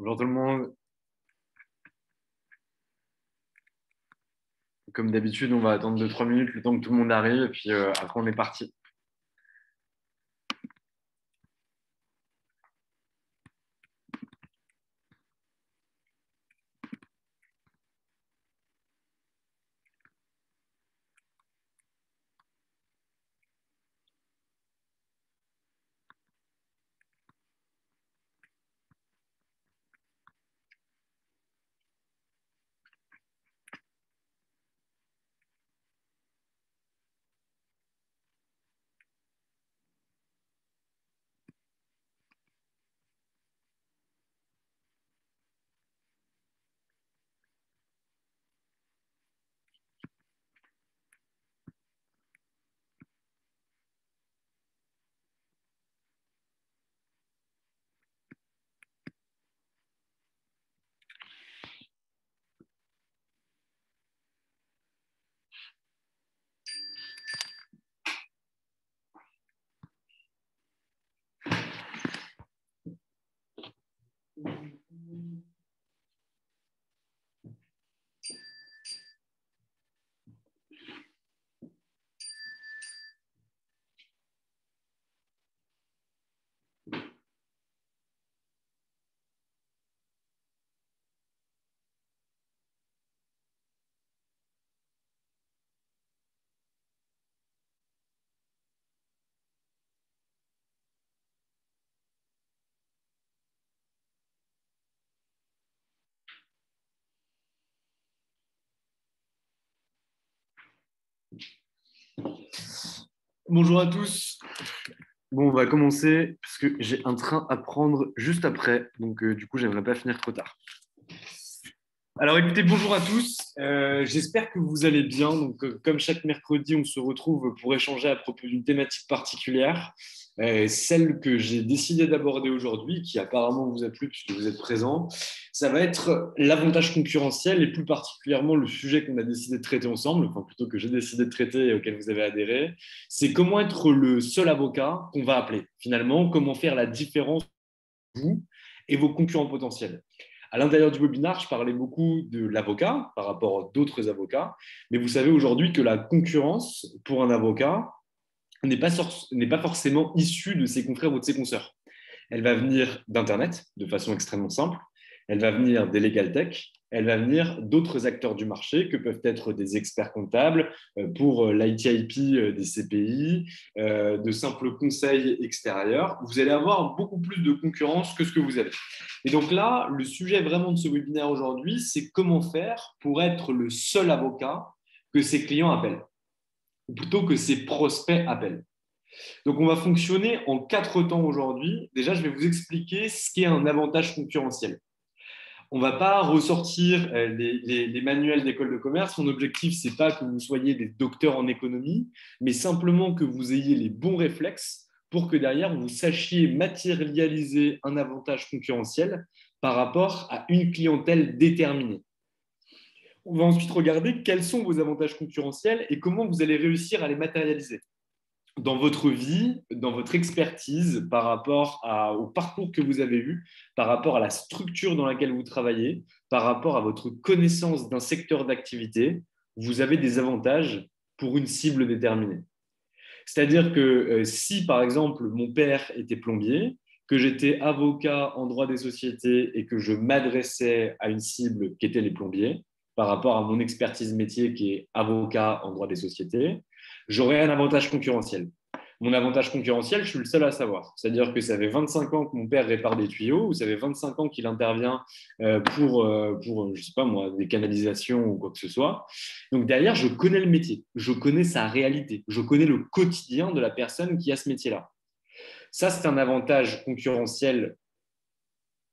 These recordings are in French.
Bonjour tout le monde. Comme d'habitude, on va attendre 2-3 minutes le temps que tout le monde arrive et puis après on est parti. Bonjour à tous. Bon, on va commencer parce que j'ai un train à prendre juste après. Donc du coup, j'aimerais pas finir trop tard. Alors écoutez, bonjour à tous. J'espère que vous allez bien. Donc comme chaque mercredi, on se retrouve pour échanger à propos d'une thématique particulière. Celle que j'ai décidé d'aborder aujourd'hui, qui apparemment vous a plu puisque vous êtes présents, ça va être l'avantage concurrentiel et plus particulièrement le sujet qu'on a décidé de traiter ensemble, enfin plutôt que j'ai décidé de traiter et auquel vous avez adhéré, c'est comment être le seul avocat qu'on va appeler. Finalement, comment faire la différence entre vous et vos concurrents potentiels. À l'intérieur du webinaire, je parlais beaucoup de l'avocat par rapport à d'autres avocats, mais vous savez aujourd'hui que la concurrence pour un avocat n'est pas forcément issue de ses confrères ou de ses consoeurs. Elle va venir d'Internet de façon extrêmement simple, elle va venir des legal tech, elle va venir d'autres acteurs du marché que peuvent être des experts comptables pour l'ITIP des CPI, de simples conseils extérieurs. Vous allez avoir beaucoup plus de concurrence que ce que vous avez. Et donc là, le sujet vraiment de ce webinaire aujourd'hui, c'est comment faire pour être le seul avocat que ses clients appellent, ou plutôt que ses prospects appellent. Donc, on va fonctionner en 4 temps aujourd'hui. Déjà, je vais vous expliquer ce qu'est un avantage concurrentiel. On ne va pas ressortir les manuels d'école de commerce. Mon objectif, ce n'est pas que vous soyez des docteurs en économie, mais simplement que vous ayez les bons réflexes pour que derrière, vous sachiez matérialiser un avantage concurrentiel par rapport à une clientèle déterminée. On va ensuite regarder quels sont vos avantages concurrentiels et comment vous allez réussir à les matérialiser dans votre vie, dans votre expertise, par rapport au parcours que vous avez eu, par rapport à la structure dans laquelle vous travaillez, par rapport à votre connaissance d'un secteur d'activité, vous avez des avantages pour une cible déterminée. C'est-à-dire que si, par exemple, mon père était plombier, que j'étais avocat en droit des sociétés et que je m'adressais à une cible qui était les plombiers, par rapport à mon expertise métier qui est avocat en droit des sociétés, j'aurais un avantage concurrentiel. Mon avantage concurrentiel, je suis le seul à savoir. C'est-à-dire que ça fait 25 ans que mon père répare des tuyaux, ou ça fait 25 ans qu'il intervient pour, je sais pas moi, des canalisations ou quoi que ce soit. Donc derrière, je connais le métier, je connais sa réalité, je connais le quotidien de la personne qui a ce métier-là. Ça, c'est un avantage concurrentiel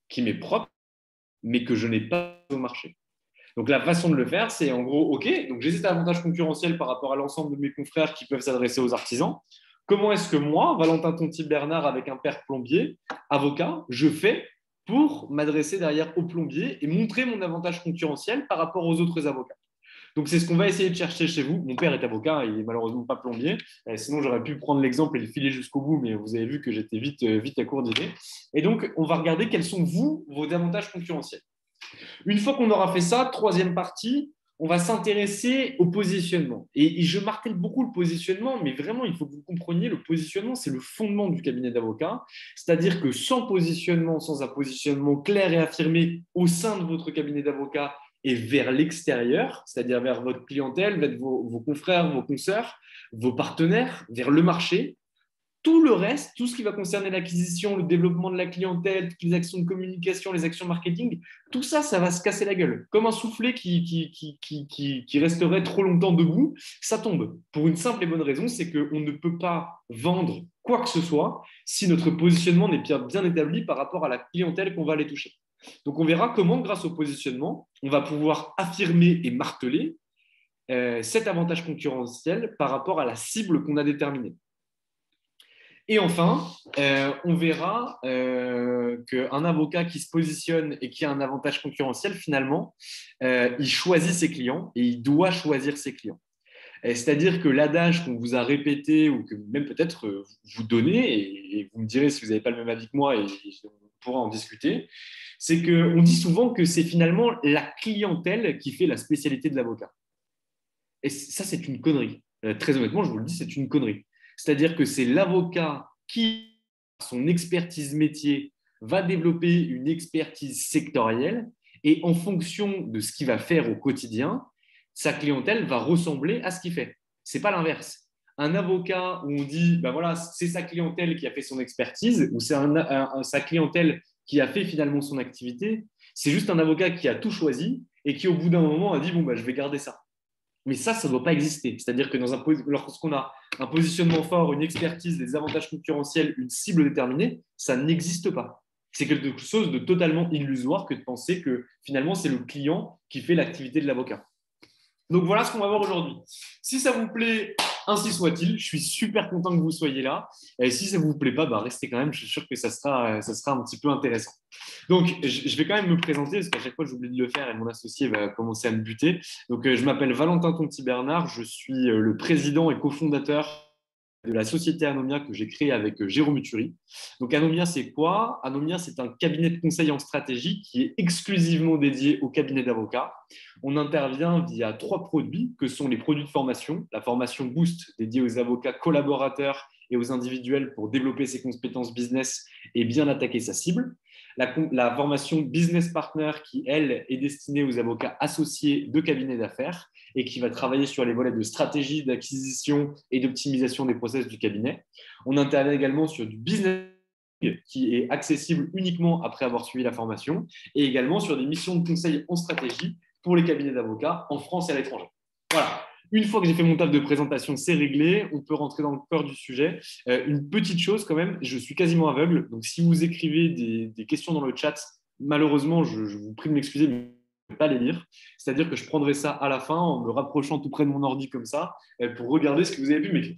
qui m'est propre, mais que je n'ai pas au marché. Donc la façon de le faire, c'est en gros, OK, donc j'ai cet avantage concurrentiel par rapport à l'ensemble de mes confrères qui peuvent s'adresser aux artisans. Comment est-ce que moi, Valentin Tonti-Bernard, avec un père plombier, avocat, je fais pour m'adresser derrière aux plombiers et montrer mon avantage concurrentiel par rapport aux autres avocats? Donc, c'est ce qu'on va essayer de chercher chez vous. Mon père est avocat, il n'est malheureusement pas plombier. Sinon, j'aurais pu prendre l'exemple et le filer jusqu'au bout, mais vous avez vu que j'étais vite à court d'idées. Et donc, on va regarder quels sont, vos avantages concurrentiels. Une fois qu'on aura fait ça, troisième partie, on va s'intéresser au positionnement. Et je martèle beaucoup le positionnement, mais vraiment, il faut que vous compreniez, le positionnement, c'est le fondement du cabinet d'avocat. C'est-à-dire que sans positionnement, sans un positionnement clair et affirmé au sein de votre cabinet d'avocat et vers l'extérieur, c'est-à-dire vers votre clientèle, vers vos confrères, vos consoeurs, vos partenaires, vers le marché, tout le reste, tout ce qui va concerner l'acquisition, le développement de la clientèle, toutes les actions de communication, les actions marketing, tout ça, ça va se casser la gueule. Comme un soufflet qui resterait trop longtemps debout, ça tombe. Pour une simple et bonne raison, c'est qu'on ne peut pas vendre quoi que ce soit si notre positionnement n'est bien établi par rapport à la clientèle qu'on va aller toucher. Donc, on verra comment, grâce au positionnement, on va pouvoir affirmer et marteler cet avantage concurrentiel par rapport à la cible qu'on a déterminée. Et enfin, on verra qu'un avocat qui se positionne et qui a un avantage concurrentiel, finalement, il choisit ses clients et il doit choisir ses clients. C'est-à-dire que l'adage qu'on vous a répété ou que même peut-être vous donnez, et vous me direz si vous n'avez pas le même avis que moi et on pourra en discuter, c'est qu'on dit souvent que c'est finalement la clientèle qui fait la spécialité de l'avocat. Et ça, c'est une connerie. Très honnêtement, je vous le dis, c'est une connerie. C'est-à-dire que c'est l'avocat qui, par son expertise métier, va développer une expertise sectorielle et en fonction de ce qu'il va faire au quotidien, sa clientèle va ressembler à ce qu'il fait. Ce n'est pas l'inverse. Un avocat où on dit, ben voilà, c'est sa clientèle qui a fait son expertise ou c'est sa clientèle qui a fait finalement son activité, c'est juste un avocat qui a tout choisi et qui, au bout d'un moment, a dit, bon, ben, je vais garder ça. Mais ça ne doit pas exister. C'est-à-dire que lorsqu'on a un positionnement fort, une expertise, des avantages concurrentiels, une cible déterminée, ça n'existe pas. C'est quelque chose de totalement illusoire que de penser que finalement, c'est le client qui fait l'activité de l'avocat. Donc voilà ce qu'on va voir aujourd'hui. Si ça vous plaît, ainsi soit-il. Je suis super content que vous soyez là. Et si ça ne vous plaît pas, bah restez quand même. Je suis sûr que ça sera un petit peu intéressant. Donc, je vais quand même me présenter parce qu'à chaque fois, j'oublie de le faire et mon associé va commencer à me buter. Donc, je m'appelle Valentin Tonti-Bernard. Je suis le président et cofondateur de la société Anomia que j'ai créée avec Jérôme Uturi. Donc, Anomia, c'est quoi? Anomia, c'est un cabinet de conseil en stratégie qui est exclusivement dédié au cabinet d'avocats. On intervient via 3 produits que sont les produits de formation, la formation Boost dédiée aux avocats collaborateurs et aux individuels pour développer ses compétences business et bien attaquer sa cible. La formation Business Partner qui, elle, est destinée aux avocats associés de cabinets d'affaires et qui va travailler sur les volets de stratégie, d'acquisition et d'optimisation des process du cabinet. On intervient également sur du business qui est accessible uniquement après avoir suivi la formation et également sur des missions de conseil en stratégie pour les cabinets d'avocats en France et à l'étranger. Voilà. Une fois que j'ai fait mon table de présentation, c'est réglé. On peut rentrer dans le cœur du sujet. Une petite chose quand même, je suis quasiment aveugle. Donc, si vous écrivez des questions dans le chat, malheureusement, je vous prie de m'excuser, mais je ne vais pas les lire. C'est-à-dire que je prendrai ça à la fin en me rapprochant tout près de mon ordi comme ça pour regarder ce que vous avez pu m'écrire.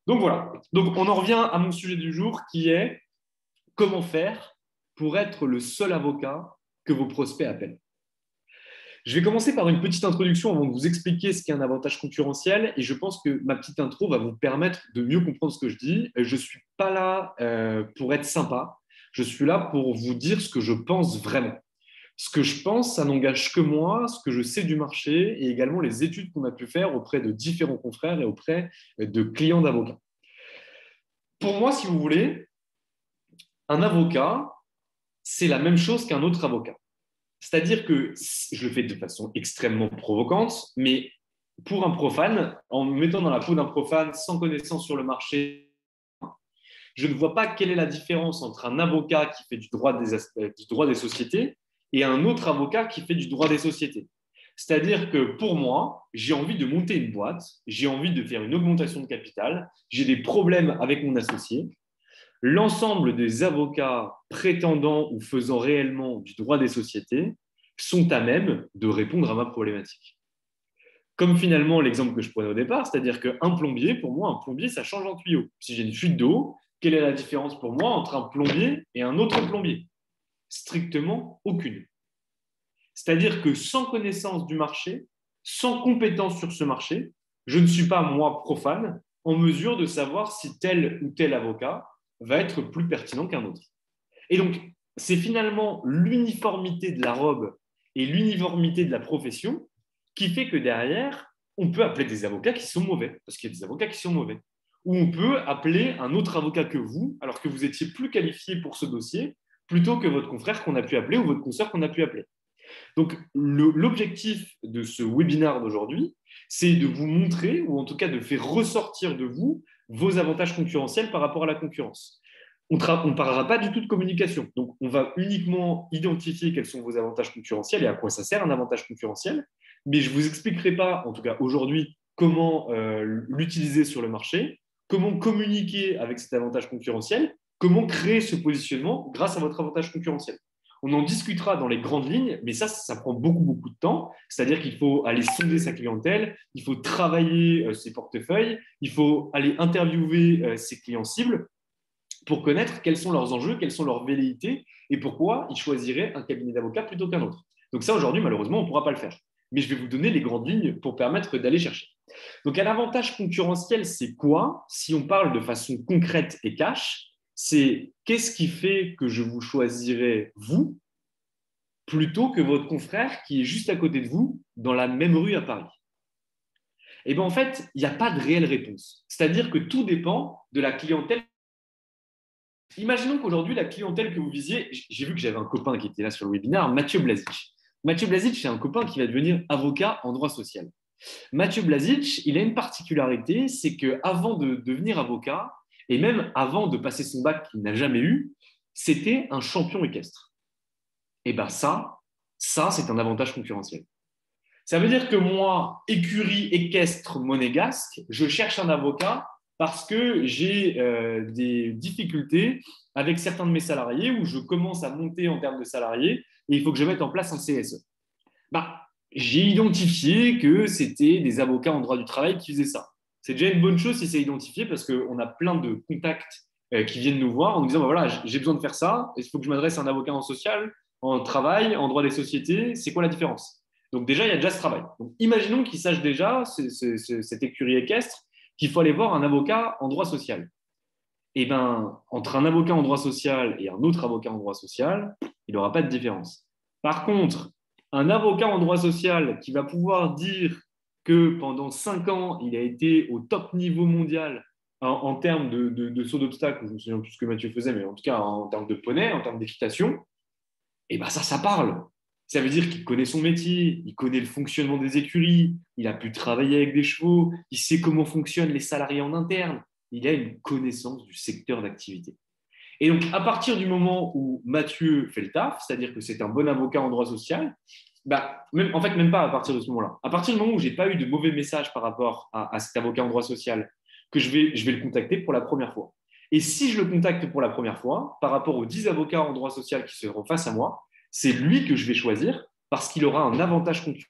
Donc, voilà. Donc, on en revient à mon sujet du jour qui est comment faire pour être le seul avocat que vos prospects appellent. Je vais commencer par une petite introduction avant de vous expliquer ce qu'est un avantage concurrentiel et je pense que ma petite intro va vous permettre de mieux comprendre ce que je dis. Je ne suis pas là pour être sympa, je suis là pour vous dire ce que je pense vraiment. Ce que je pense, ça n'engage que moi, ce que je sais du marché et également les études qu'on a pu faire auprès de différents confrères et auprès de clients d'avocats. Pour moi, si vous voulez, un avocat, c'est la même chose qu'un autre avocat. C'est-à-dire que je le fais de façon extrêmement provocante, mais pour un profane, en me mettant dans la peau d'un profane sans connaissance sur le marché, je ne vois pas quelle est la différence entre un avocat qui fait du droit des sociétés et un autre avocat qui fait du droit des sociétés. C'est-à-dire que pour moi, j'ai envie de monter une boîte, j'ai envie de faire une augmentation de capital, j'ai des problèmes avec mon associé. L'ensemble des avocats prétendant ou faisant réellement du droit des sociétés sont à même de répondre à ma problématique. Comme finalement l'exemple que je prenais au départ, c'est-à-dire qu'un plombier, pour moi, un plombier, ça change un tuyau. Si j'ai une fuite d'eau, quelle est la différence pour moi entre un plombier et un autre plombier? Strictement aucune. C'est-à-dire que sans connaissance du marché, sans compétence sur ce marché, je ne suis pas, moi, profane, en mesure de savoir si tel ou tel avocat va être plus pertinent qu'un autre. Et donc, c'est finalement l'uniformité de la robe et l'uniformité de la profession qui fait que derrière, on peut appeler des avocats qui sont mauvais, parce qu'il y a des avocats qui sont mauvais. Ou on peut appeler un autre avocat que vous, alors que vous étiez plus qualifié pour ce dossier, plutôt que votre confrère qu'on a pu appeler ou votre consoeur qu'on a pu appeler. Donc, l'objectif de ce webinaire d'aujourd'hui, c'est de vous montrer, ou en tout cas de faire ressortir de vous, vos avantages concurrentiels par rapport à la concurrence. On ne parlera pas du tout de communication. Donc, on va uniquement identifier quels sont vos avantages concurrentiels et à quoi ça sert un avantage concurrentiel. Mais je ne vous expliquerai pas, en tout cas aujourd'hui, comment l'utiliser sur le marché, comment communiquer avec cet avantage concurrentiel, comment créer ce positionnement grâce à votre avantage concurrentiel. On en discutera dans les grandes lignes, mais ça prend beaucoup, beaucoup de temps. C'est-à-dire qu'il faut aller sonder sa clientèle, il faut travailler ses portefeuilles, il faut aller interviewer ses clients cibles pour connaître quels sont leurs enjeux, quelles sont leurs velléités et pourquoi ils choisiraient un cabinet d'avocats plutôt qu'un autre. Donc ça, aujourd'hui, malheureusement, on ne pourra pas le faire. Mais je vais vous donner les grandes lignes pour permettre d'aller chercher. Donc, un avantage concurrentiel, c'est quoi? Si on parle de façon concrète et cash, c'est qu'est-ce qui fait que je vous choisirais vous plutôt que votre confrère qui est juste à côté de vous dans la même rue à Paris? Et bien en fait, il n'y a pas de réelle réponse. C'est-à-dire que tout dépend de la clientèle. Imaginons qu'aujourd'hui, la clientèle que vous visiez, j'ai vu que j'avais un copain qui était là sur le webinaire, Mathieu Blazic. Mathieu Blazic, c'est un copain qui va devenir avocat en droit social. Mathieu Blazic, il a une particularité, c'est qu'avant de devenir avocat, et même avant de passer son bac qu'il n'a jamais eu, c'était un champion équestre. Et bien ça c'est un avantage concurrentiel. Ça veut dire que moi, écurie équestre monégasque, je cherche un avocat parce que j'ai des difficultés avec certains de mes salariés où je commence à monter en termes de salariés et il faut que je mette en place un CSE. Bah, j'ai identifié que c'était des avocats en droit du travail qui faisaient ça. C'est déjà une bonne chose si c'est identifié parce qu'on a plein de contacts qui viennent nous voir en nous disant bah, voilà, j'ai besoin de faire ça, il faut que je m'adresse à un avocat en social, en travail, en droit des sociétés, c'est quoi la différence? Donc déjà, il y a déjà ce travail. Donc, imaginons qu'il sache déjà, cet écurie équestre, qu'il faut aller voir un avocat en droit social. Eh bien, entre un avocat en droit social et un autre avocat en droit social, il n'y aura pas de différence. Par contre, un avocat en droit social qui va pouvoir dire que pendant 5 ans, il a été au top niveau mondial en termes de saut d'obstacle, je ne me souviens plus ce que Mathieu faisait, mais en tout cas en termes de poney, en termes d'équitation, et bien ça parle. Ça veut dire qu'il connaît son métier, il connaît le fonctionnement des écuries, il a pu travailler avec des chevaux, il sait comment fonctionnent les salariés en interne, il a une connaissance du secteur d'activité. Et donc, à partir du moment où Mathieu fait le taf, c'est-à-dire que c'est un bon avocat en droit social, bah, en fait, même pas à partir de ce moment-là. À partir du moment où je n'ai pas eu de mauvais message par rapport à cet avocat en droit social, que je vais le contacter pour la première fois. Et si je le contacte pour la première fois, par rapport aux 10 avocats en droit social qui seront face à moi, c'est lui que je vais choisir parce qu'il aura un avantage concurrentiel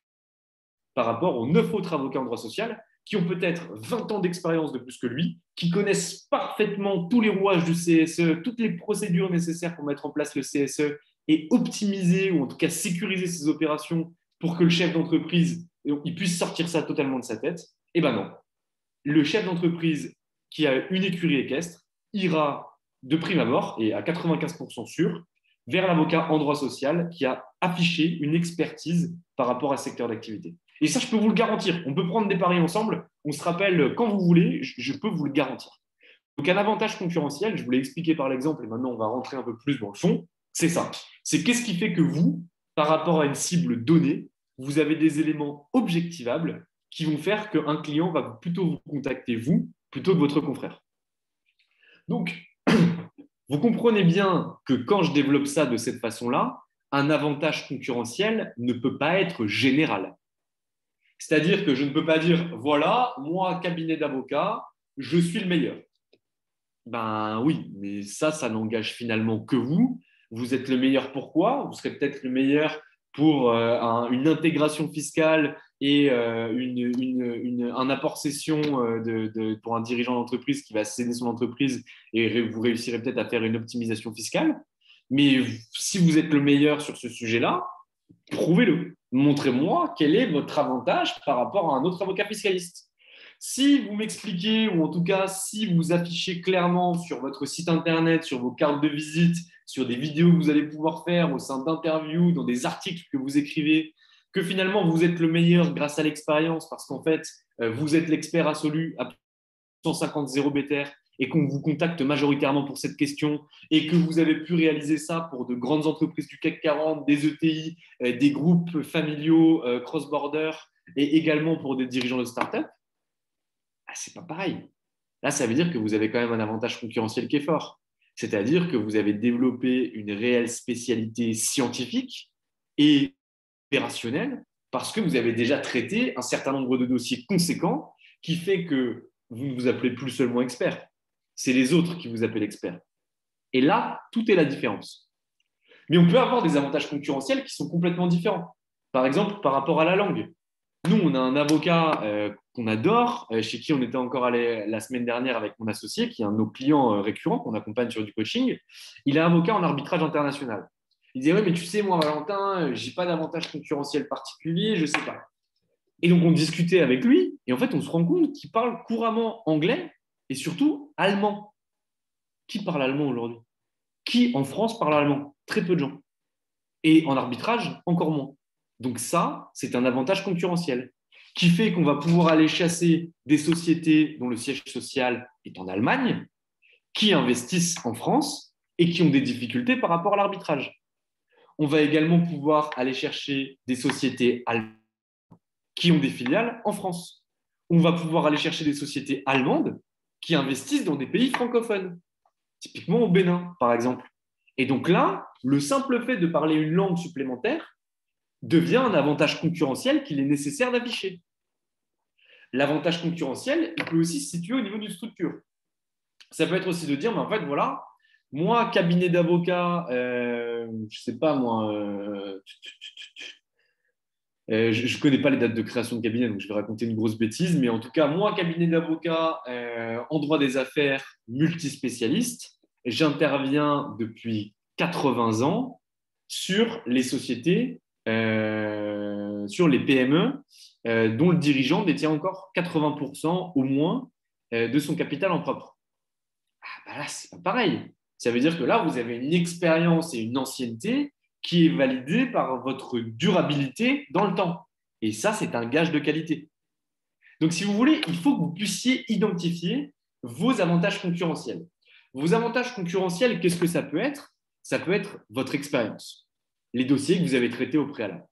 par rapport aux 9 autres avocats en droit social qui ont peut-être 20 ans d'expérience de plus que lui, qui connaissent parfaitement tous les rouages du CSE, toutes les procédures nécessaires pour mettre en place le CSE et optimiser ou en tout cas sécuriser ses opérations pour que le chef d'entreprise il puisse sortir ça totalement de sa tête. Eh bien non. Le chef d'entreprise qui a une écurie équestre ira de prime abord et à 95% sûr vers l'avocat en droit social qui a affiché une expertise par rapport à ce secteur d'activité. Et ça, je peux vous le garantir. On peut prendre des paris ensemble. On se rappelle quand vous voulez. Je peux vous le garantir. Donc, un avantage concurrentiel, je vous l'ai expliqué par l'exemple et maintenant on va rentrer un peu plus dans le fond. C'est ça. C'est qu'est-ce qui fait que vous, par rapport à une cible donnée, vous avez des éléments objectivables qui vont faire qu'un client va plutôt vous contacter vous plutôt que votre confrère. Donc, vous comprenez bien que quand je développe ça de cette façon-là, un avantage concurrentiel ne peut pas être général. C'est-à-dire que je ne peux pas dire, voilà, moi, cabinet d'avocat, je suis le meilleur. Ben oui, mais ça n'engage finalement que vous. Vous êtes le meilleur pourquoi? Vous serez peut-être le meilleur pour une intégration fiscale et un apport cession pour un dirigeant d'entreprise qui va céder son entreprise et vous réussirez peut-être à faire une optimisation fiscale. Mais si vous êtes le meilleur sur ce sujet-là, prouvez-le. Montrez-moi quel est votre avantage par rapport à un autre avocat fiscaliste. Si vous m'expliquez, ou en tout cas si vous affichez clairement sur votre site internet, sur vos cartes de visite, sur des vidéos que vous allez pouvoir faire au sein d'interviews, dans des articles que vous écrivez, que finalement vous êtes le meilleur grâce à l'expérience parce qu'en fait, vous êtes l'expert absolu à 150 0 BTR et qu'on vous contacte majoritairement pour cette question et que vous avez pu réaliser ça pour de grandes entreprises du CAC 40, des ETI, des groupes familiaux cross-border et également pour des dirigeants de start-up, c'est pas pareil. Là, ça veut dire que vous avez quand même un avantage concurrentiel qui est fort. C'est-à-dire que vous avez développé une réelle spécialité scientifique et opérationnelle parce que vous avez déjà traité un certain nombre de dossiers conséquents qui fait que vous ne vous appelez plus seulement expert. C'est les autres qui vous appellent expert. Et là, tout est la différence. Mais on peut avoir des avantages concurrentiels qui sont complètement différents. Par exemple, par rapport à la langue. Nous, on a un avocat qu'on adore, chez qui on était encore allé la semaine dernière avec mon associé, qui est un de nos clients récurrents qu'on accompagne sur du coaching. Il est avocat en arbitrage international. Il disait, oui, mais tu sais, moi, Valentin, je n'ai pas d'avantage concurrentiel particulier, je ne sais pas. Et donc, on discutait avec lui, et en fait, on se rend compte qu'il parle couramment anglais et surtout allemand. Qui parle allemand aujourd'hui? Qui, en France, parle allemand? Très peu de gens. Et en arbitrage, encore moins. Donc ça, c'est un avantage concurrentiel qui fait qu'on va pouvoir aller chasser des sociétés dont le siège social est en Allemagne, qui investissent en France et qui ont des difficultés par rapport à l'arbitrage. On va également pouvoir aller chercher des sociétés allemandes qui ont des filiales en France. On va pouvoir aller chercher des sociétés allemandes qui investissent dans des pays francophones, typiquement au Bénin, par exemple. Et donc là, le simple fait de parler une langue supplémentaire devient un avantage concurrentiel qu'il est nécessaire d'afficher. L'avantage concurrentiel, il peut aussi se situer au niveau d'une structure. Ça peut être aussi de dire, mais en fait, voilà, moi, cabinet d'avocat, je ne sais pas, moi, je ne connais pas les dates de création de cabinet, donc je vais raconter une grosse bêtise, mais en tout cas, moi, cabinet d'avocat en droit des affaires multispécialiste, j'interviens depuis 80 ans sur les sociétés, sur les PME, dont le dirigeant détient encore 80% au moins de son capital en propre. Ah, bah là, c'est pas pareil. Ça veut dire que là, vous avez une expérience et une ancienneté qui est validée par votre durabilité dans le temps. Et ça, c'est un gage de qualité. Donc, si vous voulez, il faut que vous puissiez identifier vos avantages concurrentiels. Vos avantages concurrentiels, qu'est-ce que ça peut être? Ça peut être votre expérience, les dossiers que vous avez traités au préalable.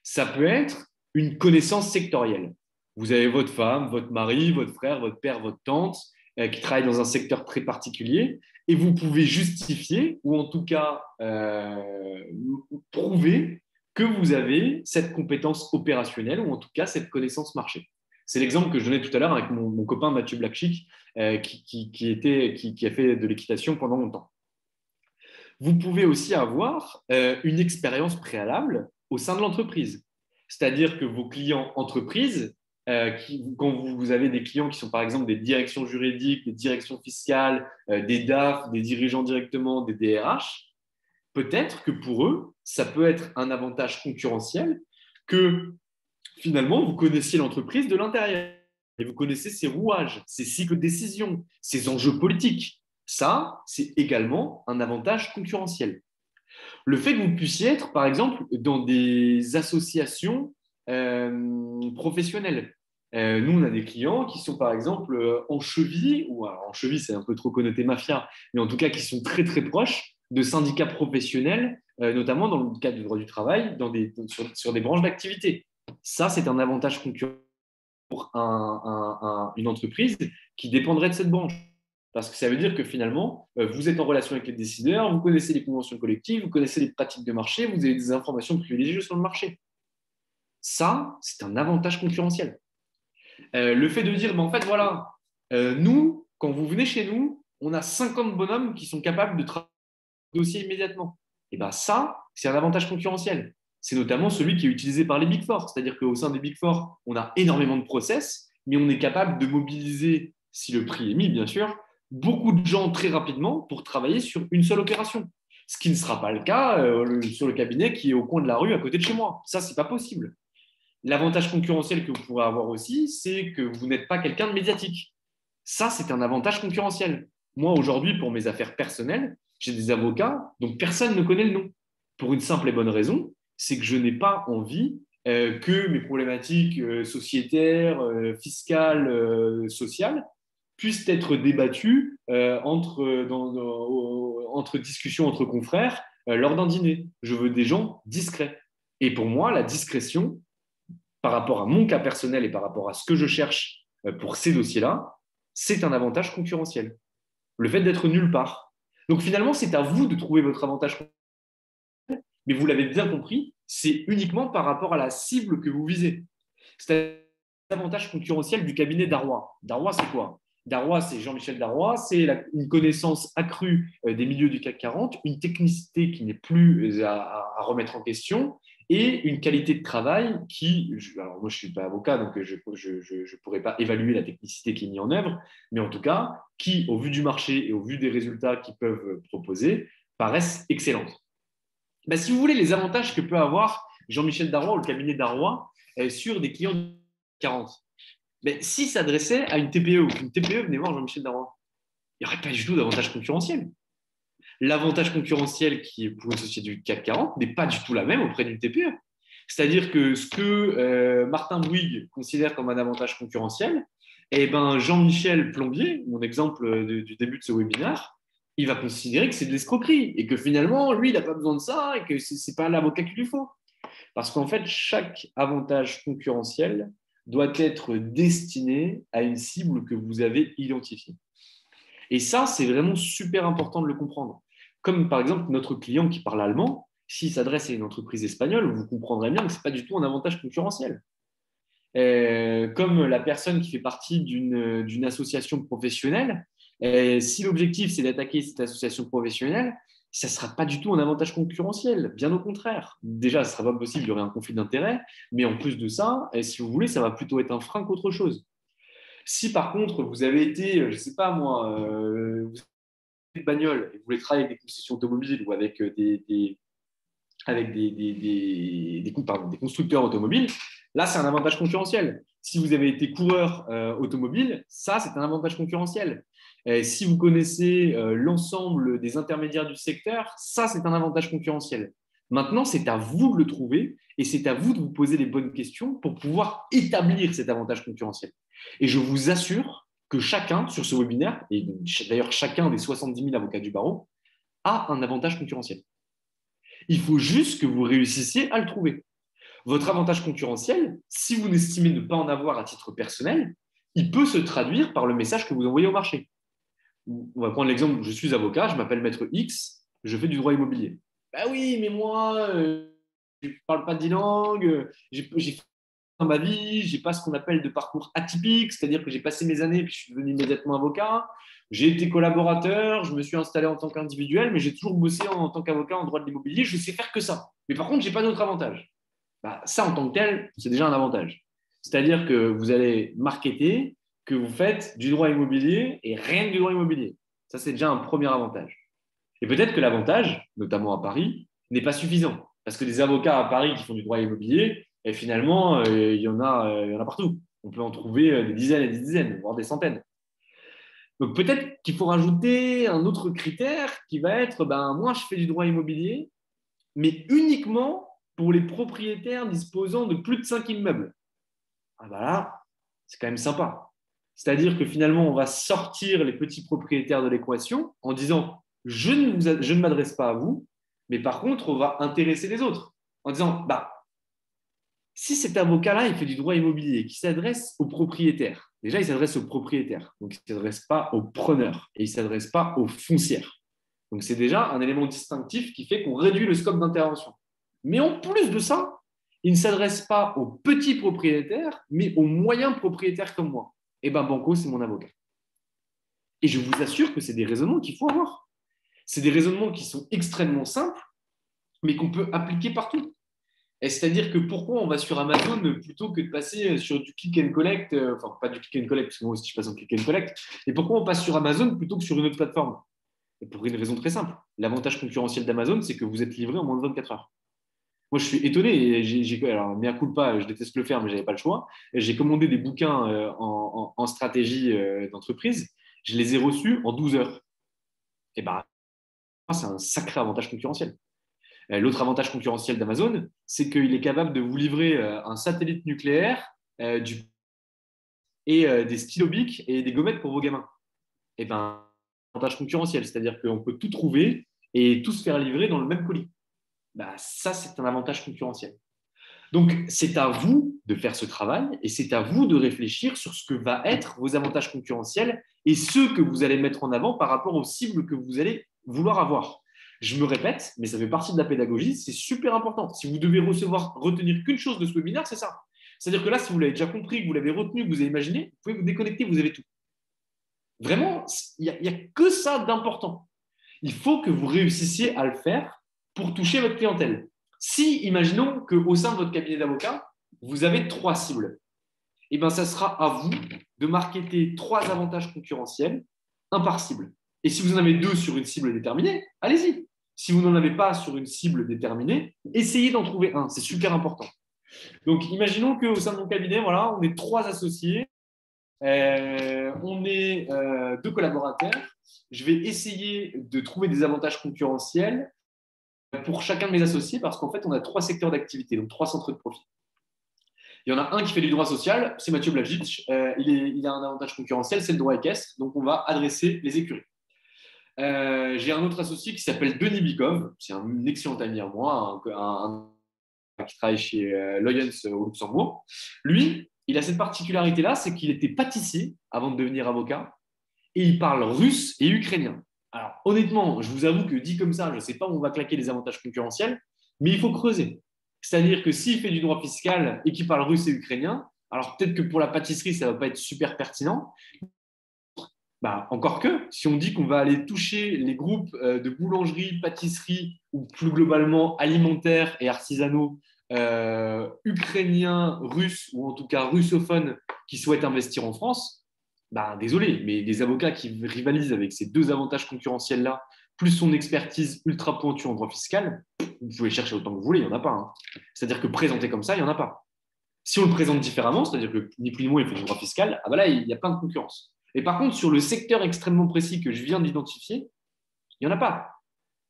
Ça peut être une connaissance sectorielle. Vous avez votre femme, votre mari, votre frère, votre père, votre tante qui travaillent dans un secteur très particulier et vous pouvez justifier ou en tout cas prouver que vous avez cette compétence opérationnelle ou en tout cas cette connaissance marché. C'est l'exemple que je donnais tout à l'heure avec mon copain Mathieu Blackchick qui a fait de l'équitation pendant longtemps. Vous pouvez aussi avoir une expérience préalable au sein de l'entreprise. C'est-à-dire que vos clients entreprises, quand vous avez des clients qui sont par exemple des directions juridiques, des directions fiscales, des DAF, des dirigeants directement, des DRH, peut-être que pour eux, ça peut être un avantage concurrentiel que finalement, vous connaissiez l'entreprise de l'intérieur et vous connaissez ses rouages, ses cycles de décision, ses enjeux politiques. Ça, c'est également un avantage concurrentiel. Le fait que vous puissiez être, par exemple, dans des associations professionnelles. Nous, on a des clients qui sont, par exemple, en cheville, ou alors en cheville, c'est un peu trop connoté mafia, mais en tout cas qui sont très, très proches de syndicats professionnels, notamment dans le cadre du droit du travail, sur des branches d'activité. Ça, c'est un avantage concurrentiel pour une entreprise qui dépendrait de cette branche. Parce que ça veut dire que finalement, vous êtes en relation avec les décideurs, vous connaissez les conventions collectives, vous connaissez les pratiques de marché, vous avez des informations privilégiées sur le marché. Ça, c'est un avantage concurrentiel. Le fait de dire, ben en fait, voilà, nous, quand vous venez chez nous, on a 50 bonhommes qui sont capables de travailler le dossier immédiatement. Et bien ça, c'est un avantage concurrentiel. C'est notamment celui qui est utilisé par les Big Four. C'est-à-dire qu'au sein des Big Four, on a énormément de process, mais on est capable de mobiliser, si le prix est mis, bien sûr, beaucoup de gens très rapidement pour travailler sur une seule opération. Ce qui ne sera pas le cas sur le cabinet qui est au coin de la rue à côté de chez moi. Ça, ce n'est pas possible. L'avantage concurrentiel que vous pourrez avoir aussi, c'est que vous n'êtes pas quelqu'un de médiatique. Ça, c'est un avantage concurrentiel. Moi, aujourd'hui, pour mes affaires personnelles, j'ai des avocats dont personne ne connaît le nom. Pour une simple et bonne raison, c'est que je n'ai pas envie que mes problématiques sociétaires, fiscales, sociales puissent être débattues entre discussions entre confrères lors d'un dîner. Je veux des gens discrets. Et pour moi, la discrétion, par rapport à mon cas personnel et par rapport à ce que je cherche pour ces dossiers-là, c'est un avantage concurrentiel. Le fait d'être nulle part. Donc finalement, c'est à vous de trouver votre avantage concurrentiel, mais vous l'avez bien compris, c'est uniquement par rapport à la cible que vous visez. C'est l'avantage concurrentiel du cabinet Darrois. Darrois, c'est quoi? Darrois, c'est Jean-Michel Darrois, c'est une connaissance accrue des milieux du CAC 40, une technicité qui n'est plus à remettre en question et une qualité de travail qui, alors moi je ne suis pas avocat, donc je ne pourrais pas évaluer la technicité qui est mise en œuvre, mais en tout cas, qui, au vu du marché et au vu des résultats qu'ils peuvent proposer, paraissent excellentes. Ben, si vous voulez, les avantages que peut avoir Jean-Michel Darrois ou le cabinet Darrois sur des clients de 40. Mais s'il s'adressait à une TPE ou qu'une TPE venait voir Jean-Michel Darrois, il n'y aurait pas du tout d'avantage concurrentiel. L'avantage concurrentiel qui est pour une société du CAC 40 n'est pas du tout la même auprès d'une TPE. C'est-à-dire que ce que Martin Bouygues considère comme un avantage concurrentiel, eh ben Jean-Michel Plombier, mon exemple du début de ce webinaire, il va considérer que c'est de l'escroquerie et que finalement, lui, il n'a pas besoin de ça et que ce n'est pas l'avocat qu'il lui faut. Parce qu'en fait, chaque avantage concurrentiel doit être destiné à une cible que vous avez identifiée. Et ça, c'est vraiment super important de le comprendre. Comme par exemple notre client qui parle allemand, s'il s'adresse à une entreprise espagnole, vous comprendrez bien que ce n'est pas du tout un avantage concurrentiel. Comme la personne qui fait partie d'une association professionnelle, si l'objectif c'est d'attaquer cette association professionnelle, ça ne sera pas du tout un avantage concurrentiel, bien au contraire. Déjà, ce ne sera pas possible, il y aurait un conflit d'intérêts, mais en plus de ça, si vous voulez, ça va plutôt être un frein qu'autre chose. Si par contre, vous avez été, je ne sais pas moi, vous avez une bagnole et vous voulez travailler avec des concessions automobiles ou avec des constructeurs automobiles, là, c'est un avantage concurrentiel. Si vous avez été coureur automobile, ça, c'est un avantage concurrentiel. Si vous connaissez l'ensemble des intermédiaires du secteur, ça, c'est un avantage concurrentiel. Maintenant, c'est à vous de le trouver et c'est à vous de vous poser les bonnes questions pour pouvoir établir cet avantage concurrentiel. Et je vous assure que chacun sur ce webinaire, et d'ailleurs chacun des 70 000 avocats du barreau, a un avantage concurrentiel. Il faut juste que vous réussissiez à le trouver. Votre avantage concurrentiel, si vous n'estimez ne pas en avoir à titre personnel, il peut se traduire par le message que vous envoyez au marché. On va prendre l'exemple, je suis avocat, je m'appelle Maître X, je fais du droit immobilier. Ben oui, mais moi, je ne parle pas 10 langues, j'ai fait dans ma vie, je n'ai pas ce qu'on appelle de parcours atypique, c'est-à-dire que j'ai passé mes années puis je suis devenu immédiatement avocat. J'ai été collaborateur, je me suis installé en tant qu'individuel, mais j'ai toujours bossé en tant qu'avocat en droit de l'immobilier, je sais faire que ça. Mais par contre, je n'ai pas d'autre avantage. Bah, ça, en tant que tel, c'est déjà un avantage. C'est-à-dire que vous allez marketer que vous faites du droit immobilier et rien que du droit immobilier. Ça, c'est déjà un premier avantage. Et peut-être que l'avantage, notamment à Paris, n'est pas suffisant. Parce que des avocats à Paris qui font du droit immobilier, et finalement, il y en a partout. On peut en trouver des dizaines et des dizaines, voire des centaines. Donc peut-être qu'il faut rajouter un autre critère qui va être, ben, moi, je fais du droit immobilier, mais uniquement pour les propriétaires disposant de plus de 5 immeubles. Ah ben là, c'est quand même sympa. C'est-à-dire que finalement, on va sortir les petits propriétaires de l'équation en disant je ne m'adresse pas à vous, mais par contre, on va intéresser les autres. En disant bah, si cet avocat-là, il fait du droit immobilier, qui s'adresse aux propriétaires, déjà, il s'adresse aux propriétaires, donc il ne s'adresse pas aux preneurs et il ne s'adresse pas aux foncières. Donc, c'est déjà un élément distinctif qui fait qu'on réduit le scope d'intervention. Mais en plus de ça, il ne s'adresse pas aux petits propriétaires, mais aux moyens propriétaires comme moi. Et bien, Banco, c'est mon avocat. Et je vous assure que c'est des raisonnements qu'il faut avoir. C'est des raisonnements qui sont extrêmement simples, mais qu'on peut appliquer partout. Et c'est-à-dire que pourquoi on va sur Amazon plutôt que de passer sur du click and collect, enfin pas du click and collect, parce que moi aussi je passe en click and collect, et pourquoi on passe sur Amazon plutôt que sur une autre plateforme? Et pour une raison très simple. L'avantage concurrentiel d'Amazon, c'est que vous êtes livré en moins de 24 heures. Moi, je suis étonné. Alors, mea culpa, je déteste le faire, mais je n'avais pas le choix. J'ai commandé des bouquins en stratégie d'entreprise. Je les ai reçus en 12 heures. Et bah, c'est un sacré avantage concurrentiel. L'autre avantage concurrentiel d'Amazon, c'est qu'il est capable de vous livrer un satellite nucléaire et des stylos bics et des gommettes pour vos gamins. Et ben, avantage concurrentiel, c'est-à-dire qu'on peut tout trouver et tout se faire livrer dans le même colis. Bah, ça, c'est un avantage concurrentiel. Donc, c'est à vous de faire ce travail et c'est à vous de réfléchir sur ce que va être vos avantages concurrentiels et ceux que vous allez mettre en avant par rapport aux cibles que vous allez vouloir avoir. Je me répète, mais ça fait partie de la pédagogie, c'est super important. Si vous devez retenir qu'une chose de ce webinaire, c'est ça. C'est-à-dire que là, si vous l'avez déjà compris, que vous l'avez retenu, que vous avez imaginé, vous pouvez vous déconnecter, vous avez tout. Vraiment, il n'y a que ça d'important. Il faut que vous réussissiez à le faire pour toucher votre clientèle. Si, imaginons qu'au sein de votre cabinet d'avocat, vous avez 3 cibles, eh bien, ça sera à vous de marketer 3 avantages concurrentiels, un par cible. Et si vous en avez 2 sur une cible déterminée, allez-y. Si vous n'en avez pas sur une cible déterminée, essayez d'en trouver un. C'est super important. Donc, imaginons qu'au sein de mon cabinet, voilà, on est 3 associés, on est 2 collaborateurs. Je vais essayer de trouver des avantages concurrentiels pour chacun de mes associés parce qu'en fait, on a 3 secteurs d'activité, donc 3 centres de profit. Il y en a un qui fait du droit social, c'est Mathieu Blažič. Il a un avantage concurrentiel, c'est le droit équestre, donc on va adresser les écuries. J'ai un autre associé qui s'appelle Denis Bikov, c'est un excellent ami à moi, qui travaille chez Loyens au Luxembourg. Lui, il a cette particularité-là, c'est qu'il était pâtissier avant de devenir avocat et il parle russe et ukrainien. Alors, honnêtement, je vous avoue que dit comme ça, je ne sais pas où on va claquer les avantages concurrentiels, mais il faut creuser. C'est-à-dire que s'il fait du droit fiscal et qu'il parle russe et ukrainien, alors peut-être que pour la pâtisserie, ça ne va pas être super pertinent. Bah, encore que, si on dit qu'on va aller toucher les groupes de boulangerie, pâtisserie ou plus globalement alimentaires et artisanaux ukrainiens, russes ou en tout cas russophones qui souhaitent investir en France, bah, désolé, mais des avocats qui rivalisent avec ces 2 avantages concurrentiels-là, plus son expertise ultra pointue en droit fiscal, vous pouvez chercher autant que vous voulez, il n'y en a pas. Hein. C'est-à-dire que présenté comme ça, il n'y en a pas. Si on le présente différemment, c'est-à-dire que ni plus ni moins il fait du droit fiscal, ah bah là, il y a plein de concurrence. Et par contre, sur le secteur extrêmement précis que je viens d'identifier, il n'y en a pas.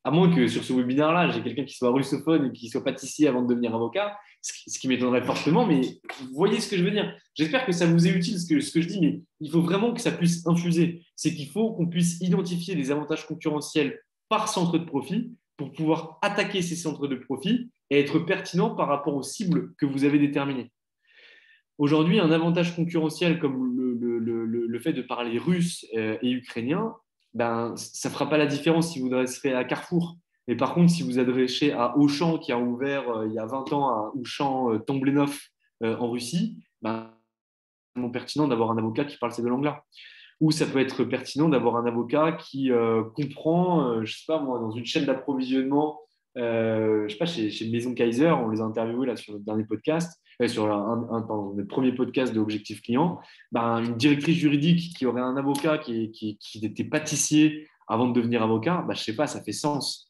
À moins que sur ce webinaire-là, j'ai quelqu'un qui soit russophone et qui soit pâtissier avant de devenir avocat, ce qui m'étonnerait fortement, mais vous voyez ce que je veux dire. J'espère que ça vous est utile ce que je dis, mais il faut vraiment que ça puisse infuser. C'est qu'il faut qu'on puisse identifier des avantages concurrentiels par centre de profit pour pouvoir attaquer ces centres de profit et être pertinent par rapport aux cibles que vous avez déterminées. Aujourd'hui, un avantage concurrentiel comme le fait de parler russe et ukrainien, ben, ça ne fera pas la différence si vous adresserez à Carrefour. Mais par contre, si vous adressez à Auchan, qui a ouvert il y a 20 ans à Auchan Tomblenov en Russie, ben, c'est vraiment pertinent d'avoir un avocat qui parle ces 2 langues-là. Ou ça peut être pertinent d'avoir un avocat qui comprend, je ne sais pas moi, dans une chaîne d'approvisionnement, je sais pas, chez Maison Kaiser, on les a interviewés là, sur notre dernier podcast, sur notre premier podcast de Objectif Client, ben, une directrice juridique qui aurait un avocat qui était pâtissier avant de devenir avocat, ben, je ne sais pas, ça fait sens.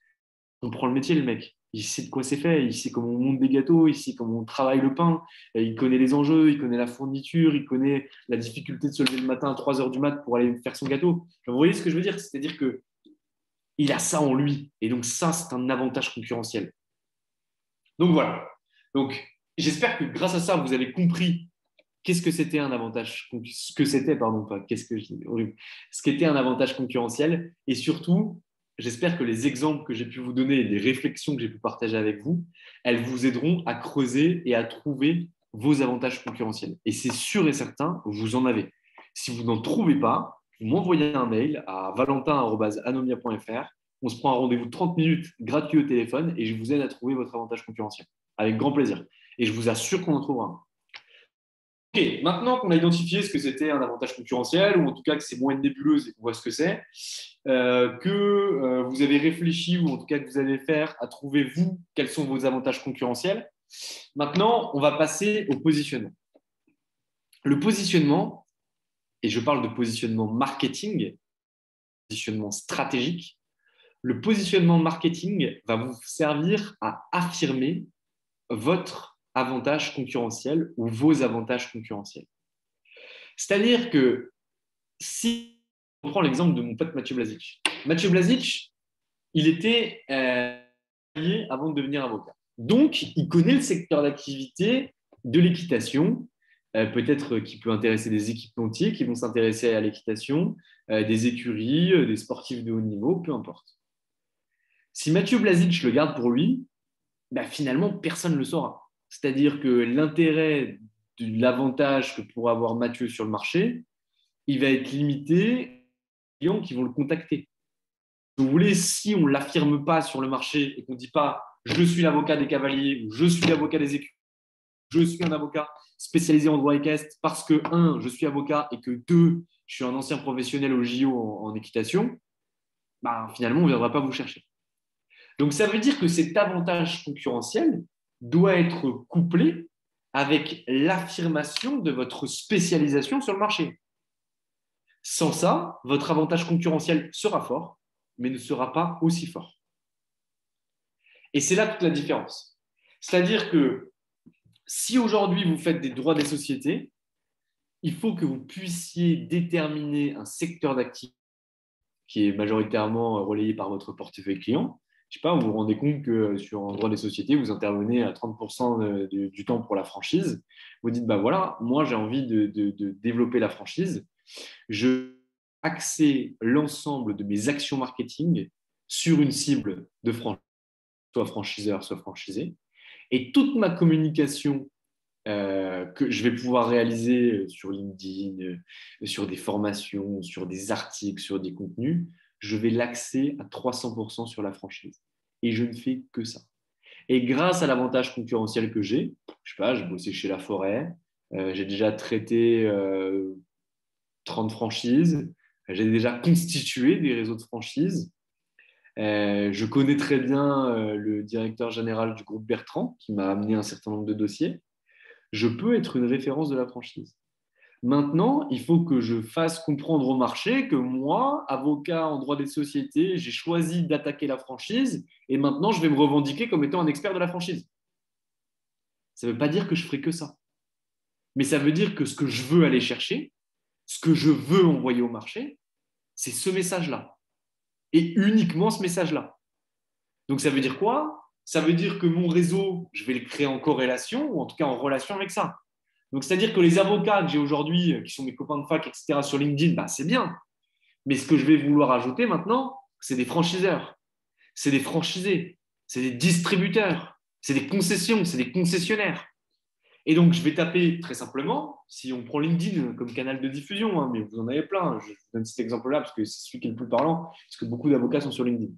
On prend le métier, le mec. Il sait de quoi c'est fait, il sait comment on monte des gâteaux, il sait comment on travaille le pain, il connaît les enjeux, il connaît la fourniture, il connaît la difficulté de se lever le matin à 3 heures du mat pour aller faire son gâteau. Vous voyez ce que je veux dire? C'est-à-dire qu'il a ça en lui. Et donc ça, c'est un avantage concurrentiel. Donc voilà. Donc j'espère que grâce à ça, vous avez compris qu'est-ce que c'était un avantage, ce que c'était, pardon, pas qu'est-ce que je dis, horrible, ce qu'était un avantage concurrentiel. Et surtout, j'espère que les exemples que j'ai pu vous donner et les réflexions que j'ai pu partager avec vous, elles vous aideront à creuser et à trouver vos avantages concurrentiels. Et c'est sûr et certain, vous en avez. Si vous n'en trouvez pas, vous m'envoyez un mail à valentin@anomia.fr. On se prend un rendez-vous de 30 minutes gratuit au téléphone et je vous aide à trouver votre avantage concurrentiel. Avec grand plaisir. Et je vous assure qu'on en trouvera un. Ok, maintenant qu'on a identifié ce que c'était un avantage concurrentiel, ou en tout cas que c'est moins une nébuleuse et qu'on voit ce que c'est, que vous avez réfléchi, ou en tout cas que vous allez faire à trouver, vous, quels sont vos avantages concurrentiels. Maintenant, on va passer au positionnement. Le positionnement, et je parle de positionnement marketing, positionnement stratégique, le positionnement marketing va vous servir à affirmer votre avantage concurrentiel ou vos avantages concurrentiels. C'est-à-dire que si on prend l'exemple de mon pote Mathieu Blažič. Mathieu Blažič, il était avant de devenir avocat. Donc, il connaît le secteur d'activité de l'équitation, peut-être qui peut intéresser des équipementiers qui vont s'intéresser à l'équitation, des écuries, des sportifs de haut niveau, peu importe. Si Mathieu Blazic le garde pour lui, bah, finalement, personne ne le saura. C'est-à-dire que l'intérêt de l'avantage que pourra avoir Mathieu sur le marché, il va être limité aux clients qui vont le contacter. Si vous voulez, si on ne l'affirme pas sur le marché et qu'on ne dit pas je suis l'avocat des cavaliers ou je suis l'avocat des écuries, je suis un avocat spécialisé en droit équestre parce que, un, je suis avocat et que, deux, je suis un ancien professionnel au JO en équitation, bah, finalement, on ne viendra pas vous chercher. Donc, ça veut dire que cet avantage concurrentiel doit être couplé avec l'affirmation de votre spécialisation sur le marché. Sans ça, votre avantage concurrentiel sera fort, mais ne sera pas aussi fort. Et c'est là toute la différence. C'est-à-dire que si aujourd'hui vous faites des droits des sociétés, il faut que vous puissiez déterminer un secteur d'activité qui est majoritairement relayé par votre portefeuille client. Je ne sais pas, vous vous rendez compte que sur un droit des sociétés, vous intervenez à 30% du temps pour la franchise. Vous dites, bah voilà, moi j'ai envie de développer la franchise. Je axer l'ensemble de mes actions marketing sur une cible de franchise, soit franchiseur, soit franchisé. Et toute ma communication que je vais pouvoir réaliser sur LinkedIn, sur des formations, sur des articles, sur des contenus, je vais l'axer à 300% sur la franchise. Et je ne fais que ça. Et grâce à l'avantage concurrentiel que j'ai, je sais pas, j'ai bossé chez La Forêt, j'ai déjà traité 30 franchises, j'ai déjà constitué des réseaux de franchises. Je connais très bien le directeur général du groupe Bertrand, qui m'a amené un certain nombre de dossiers. Je peux être une référence de la franchise. Maintenant, il faut que je fasse comprendre au marché que moi, avocat en droit des sociétés, j'ai choisi d'attaquer la franchise et maintenant, je vais me revendiquer comme étant un expert de la franchise. Ça ne veut pas dire que je ferai que ça. Mais ça veut dire que ce que je veux aller chercher, ce que je veux envoyer au marché, c'est ce message-là. Et uniquement ce message-là. Donc, ça veut dire quoi? Ça veut dire que mon réseau, je vais le créer en corrélation ou en tout cas en relation avec ça. Donc, c'est-à-dire que les avocats que j'ai aujourd'hui, qui sont mes copains de fac, etc., sur LinkedIn, bah, c'est bien. Mais ce que je vais vouloir ajouter maintenant, c'est des franchiseurs, c'est des franchisés, c'est des distributeurs, c'est des concessions, c'est des concessionnaires. Et donc, je vais taper très simplement, si on prend LinkedIn comme canal de diffusion, hein, mais vous en avez plein, je vous donne cet exemple-là parce que c'est celui qui est le plus parlant, parce que beaucoup d'avocats sont sur LinkedIn.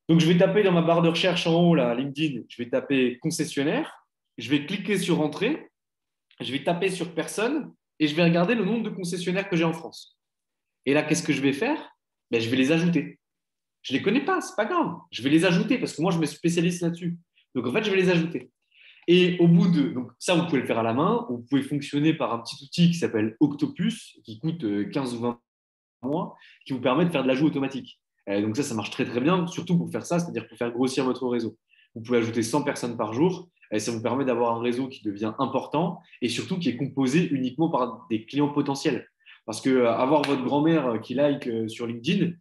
Donc, je vais taper dans ma barre de recherche en haut, là, LinkedIn, je vais taper concessionnaire, je vais cliquer sur entrée, je vais taper sur personne et je vais regarder le nombre de concessionnaires que j'ai en France. Et là, qu'est-ce que je vais faire? Je vais les ajouter. Je ne les connais pas, ce n'est pas grave. Je vais les ajouter parce que moi, je me spécialise là-dessus. Donc, en fait, je vais les ajouter. Et au bout de. Donc, ça, vous pouvez le faire à la main. Vous pouvez fonctionner par un petit outil qui s'appelle Octopus, qui coûte 15 ou 20 mois, qui vous permet de faire de l'ajout automatique. Donc, ça marche très, très bien, surtout pour faire ça, c'est-à-dire pour faire grossir votre réseau. Vous pouvez ajouter 100 personnes par jour. Et ça vous permet d'avoir un réseau qui devient important et surtout qui est composé uniquement par des clients potentiels. Parce que avoir votre grand-mère qui like sur LinkedIn,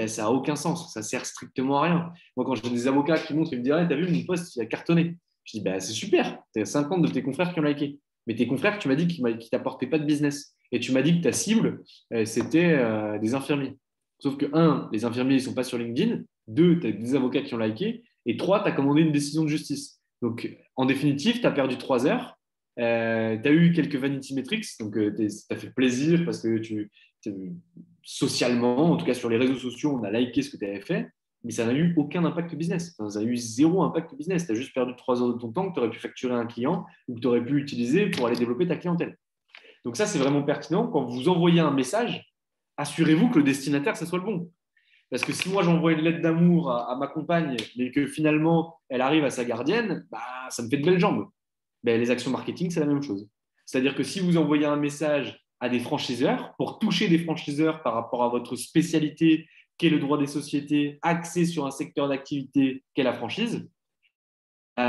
ça n'a aucun sens. Ça sert strictement à rien. Moi, quand j'ai des avocats qui montrent, ils me disent t'as vu, mon post, il a cartonné. Je dis c'est super. Tu as 50 de tes confrères qui ont liké. Mais tes confrères, tu m'as dit qu'ils ne t'apportaient pas de business. Et tu m'as dit que ta cible, c'était des infirmiers. Sauf que, un, les infirmiers, ils ne sont pas sur LinkedIn. Deux, tu as des avocats qui ont liké. Et trois, tu as commandé une décision de justice. Donc, en définitive, tu as perdu 3 heures. Tu as eu quelques vanity metrics. Donc, ça fait plaisir parce que socialement, en tout cas sur les réseaux sociaux, on a liké ce que tu avais fait. Mais ça n'a eu aucun impact business. Ça n'a eu zéro impact business. Tu as juste perdu 3 heures de ton temps que tu aurais pu facturer à un client ou que tu aurais pu utiliser pour aller développer ta clientèle. Donc ça, c'est vraiment pertinent. Quand vous envoyez un message, assurez-vous que le destinataire, ce soit le bon. Parce que si moi, j'envoie une lettre d'amour à ma compagne, mais que finalement, elle arrive à sa gardienne, ça me fait de belles jambes. Les actions marketing, c'est la même chose. C'est-à-dire que si vous envoyez un message à des franchiseurs, pour toucher des franchiseurs par rapport à votre spécialité, qu'est le droit des sociétés, axé sur un secteur d'activité qu'est la franchise,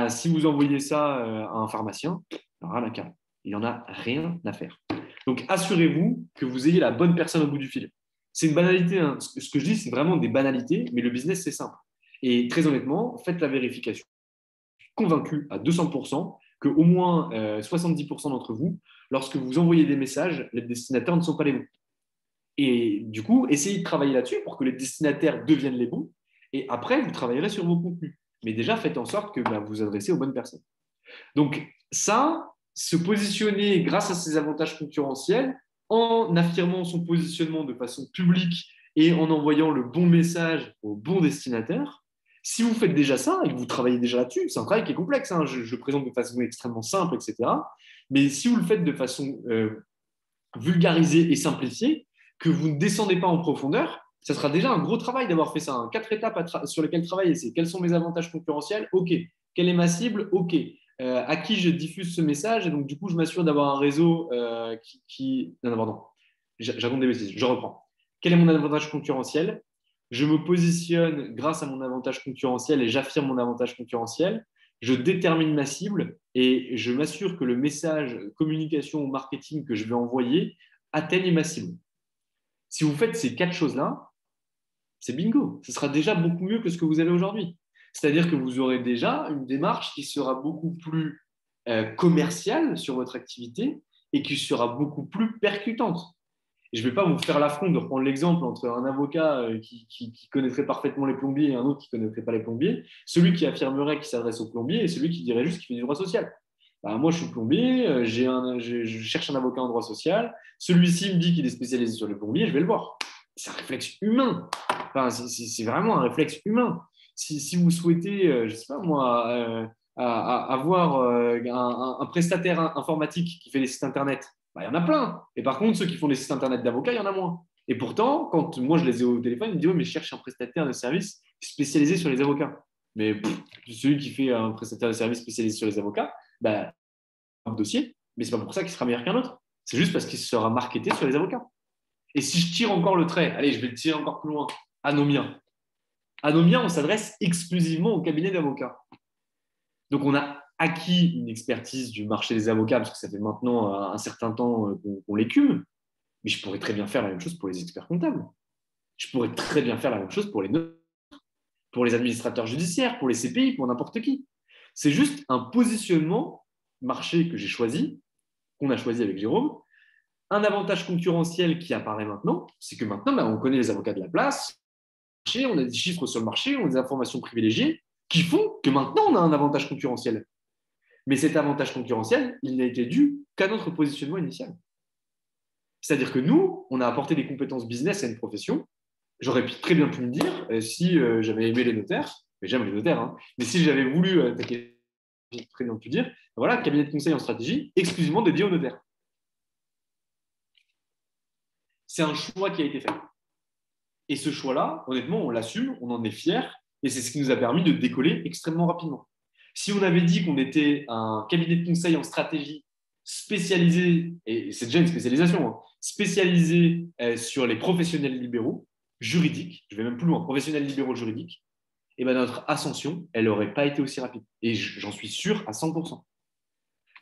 si vous envoyez ça à un pharmacien, rien à carrer. Il n'y en a rien à faire. Donc, assurez-vous que vous ayez la bonne personne au bout du fil. C'est une banalité. Hein. Ce que je dis, c'est vraiment des banalités, mais le business, c'est simple. Et très honnêtement, faites la vérification. Je suis convaincu à 200% qu'au moins 70% d'entre vous, lorsque vous envoyez des messages, les destinataires ne sont pas les bons. Et du coup, essayez de travailler là-dessus pour que les destinataires deviennent les bons. Et après, vous travaillerez sur vos contenus. Mais déjà, faites en sorte que vous vous adressez aux bonnes personnes. Donc, ça, se positionner grâce à ses avantages concurrentiels, en affirmant son positionnement de façon publique et en envoyant le bon message au bon destinataire, si vous faites déjà ça et que vous travaillez déjà là-dessus, c'est un travail qui est complexe, hein, je le présente de façon extrêmement simple, etc. Mais si vous le faites de façon vulgarisée et simplifiée, que vous ne descendez pas en profondeur, ça sera déjà un gros travail d'avoir fait ça. Hein. 4 étapes sur lesquelles travailler. C'est quels sont mes avantages concurrentiels? OK. Quelle est ma cible? OK. À qui je diffuse ce message? Et donc, du coup, je m'assure d'avoir un réseau qui. Non, non, pardon. J'avance des bêtises. Je reprends. Quel est mon avantage concurrentiel? Je me positionne grâce à mon avantage concurrentiel et j'affirme mon avantage concurrentiel. Je détermine ma cible et je m'assure que le message communication ou marketing que je vais envoyer atteigne ma cible. Si vous faites ces 4 choses-là, c'est bingo. Ce sera déjà beaucoup mieux que ce que vous avez aujourd'hui. C'est-à-dire que vous aurez déjà une démarche qui sera beaucoup plus commerciale sur votre activité et qui sera beaucoup plus percutante. Et je ne vais pas vous faire l'affront de reprendre l'exemple entre un avocat qui connaîtrait parfaitement les plombiers et un autre qui ne connaîtrait pas les plombiers, celui qui affirmerait qu'il s'adresse aux plombiers et celui qui dirait juste qu'il fait du droit social. Bah, moi, je suis plombier, je cherche un avocat en droit social, celui-ci me dit qu'il est spécialisé sur les plombiers, je vais le voir. C'est un réflexe humain. Enfin, c'est vraiment un réflexe humain. Si vous souhaitez, je ne sais pas moi, avoir un prestataire informatique qui fait les sites internet, bah, il y en a plein. Et par contre, ceux qui font des sites internet d'avocats, il y en a moins. Et pourtant, quand moi je les ai au téléphone, ils me disent oui, mais je cherche un prestataire de service spécialisé sur les avocats. Mais celui qui fait un prestataire de service spécialisé sur les avocats, bah, un dossier, mais c'est pas pour ça qu'il sera meilleur qu'un autre. C'est juste parce qu'il sera marketé sur les avocats. Et si je tire encore le trait, allez, je vais le tirer encore plus loin, Anomia. Anomia, on s'adresse exclusivement au cabinet d'avocats. Donc, on a acquis une expertise du marché des avocats, parce que ça fait maintenant un certain temps qu'on l'écume, mais je pourrais très bien faire la même chose pour les experts comptables. Je pourrais très bien faire la même chose pour les notaires, pour les administrateurs judiciaires, pour les CPI, pour n'importe qui. C'est juste un positionnement marché que j'ai choisi, qu'on a choisi avec Jérôme. Un avantage concurrentiel qui apparaît maintenant, c'est que maintenant, on connaît les avocats de la place, on a des chiffres sur le marché, on a des informations privilégiées qui font que maintenant, on a un avantage concurrentiel. Mais cet avantage concurrentiel, il n'a été dû qu'à notre positionnement initial. C'est-à-dire que nous, on a apporté des compétences business à une profession. J'aurais très bien pu me dire, si j'avais aimé les notaires, mais j'aime les notaires, hein, mais si j'avais voulu attaquer, très bien pu dire, voilà, cabinet de conseil en stratégie exclusivement dédié aux notaires. C'est un choix qui a été fait. Et ce choix-là, honnêtement, on l'assume, on en est fiers, et c'est ce qui nous a permis de décoller extrêmement rapidement. Si on avait dit qu'on était un cabinet de conseil en stratégie spécialisé, et c'est déjà une spécialisation, hein, spécialisé sur les professionnels libéraux juridiques, je vais même plus loin, professionnels libéraux juridiques, et ben notre ascension, elle n'aurait pas été aussi rapide. Et j'en suis sûr à 100%.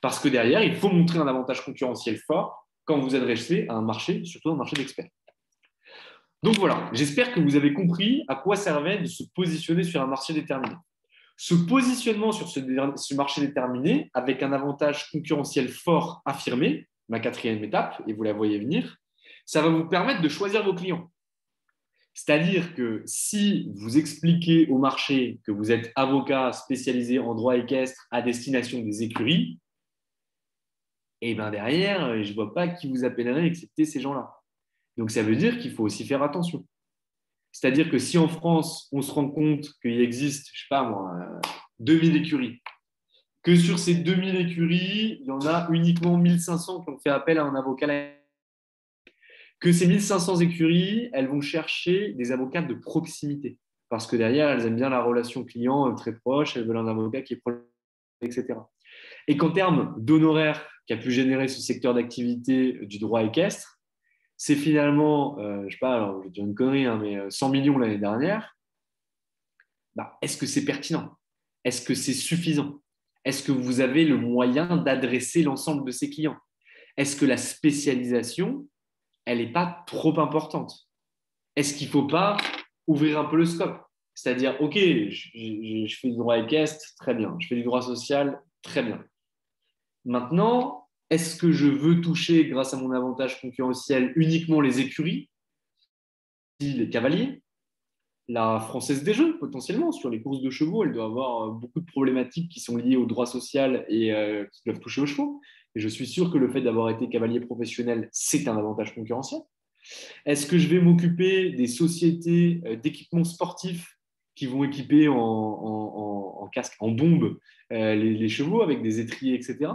Parce que derrière, il faut montrer un avantage concurrentiel fort quand vous adressez à un marché, surtout un marché d'experts. Donc voilà, j'espère que vous avez compris à quoi servait de se positionner sur un marché déterminé. Ce positionnement sur ce marché déterminé, avec un avantage concurrentiel fort affirmé, ma 4e étape, et vous la voyez venir, ça va vous permettre de choisir vos clients. C'est-à-dire que si vous expliquez au marché que vous êtes avocat spécialisé en droit équestre à destination des écuries, et bien derrière, je ne vois pas qui vous appellerait excepté ces gens-là. Donc ça veut dire qu'il faut aussi faire attention. C'est-à-dire que si en France, on se rend compte qu'il existe, je ne sais pas moi, 2000 écuries, que sur ces 2000 écuries, il y en a uniquement 1500 qui ont fait appel à un avocat, que ces 1500 écuries, elles vont chercher des avocats de proximité, parce que derrière, elles aiment bien la relation client très proche, elles veulent un avocat qui est proche, etc. Et qu'en termes d'honoraires qui a pu générer ce secteur d'activité du droit équestre, c'est finalement, je ne sais pas, alors je vais dire une connerie, hein, mais 100 millions l'année dernière. Bah, est-ce que c'est pertinent? Est-ce que c'est suffisant? Est-ce que vous avez le moyen d'adresser l'ensemble de ces clients? Est-ce que la spécialisation, elle n'est pas trop importante? est-ce qu'il ne faut pas ouvrir un peu le scope? C'est-à-dire, OK, je fais du droit équestre, très bien. Je fais du droit social, très bien. Maintenant, est-ce que je veux toucher, grâce à mon avantage concurrentiel, uniquement les écuries, les cavaliers, la Française des Jeux, potentiellement, sur les courses de chevaux, elle doit avoir beaucoup de problématiques qui sont liées au droit social et qui doivent toucher aux chevaux. Et je suis sûr que le fait d'avoir été cavalier professionnel, c'est un avantage concurrentiel. Est-ce que je vais m'occuper des sociétés d'équipements sportifs qui vont équiper en casque, en bombe, les chevaux avec des étriers, etc.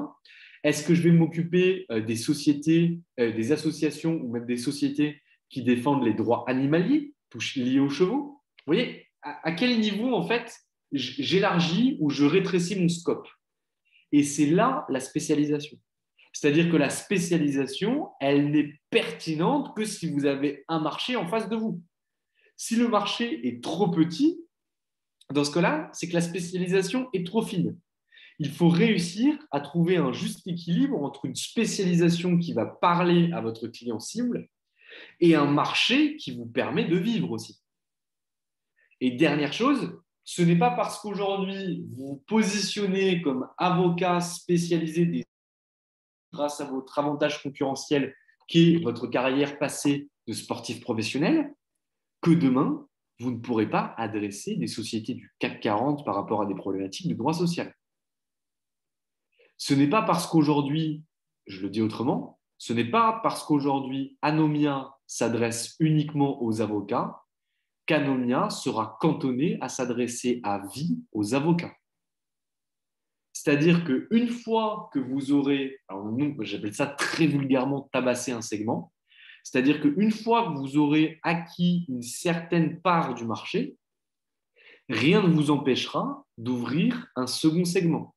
Est-ce que je vais m'occuper des sociétés, des associations ou même des sociétés qui défendent les droits animaliers liés aux chevaux? Vous voyez, à quel niveau, en fait, j'élargis ou je rétrécis mon scope? Et c'est là la spécialisation. C'est-à-dire que la spécialisation, elle n'est pertinente que si vous avez un marché en face de vous. Si le marché est trop petit, dans ce cas-là, c'est que la spécialisation est trop fine. Il faut réussir à trouver un juste équilibre entre une spécialisation qui va parler à votre client cible et un marché qui vous permet de vivre aussi. Et dernière chose, ce n'est pas parce qu'aujourd'hui vous vous positionnez comme avocat spécialisé grâce à votre avantage concurrentiel qui est votre carrière passée de sportif professionnel que demain, vous ne pourrez pas adresser des sociétés du CAC 40 par rapport à des problématiques de droit social. Ce n'est pas parce qu'aujourd'hui, je le dis autrement, ce n'est pas parce qu'aujourd'hui Anomia s'adresse uniquement aux avocats qu'Anomia sera cantonné à s'adresser à vie aux avocats. C'est-à-dire qu'une fois que vous aurez, alors nous, j'appelle ça très vulgairement tabasser un segment, c'est-à-dire qu'une fois que vous aurez acquis une certaine part du marché, rien ne vous empêchera d'ouvrir un second segment.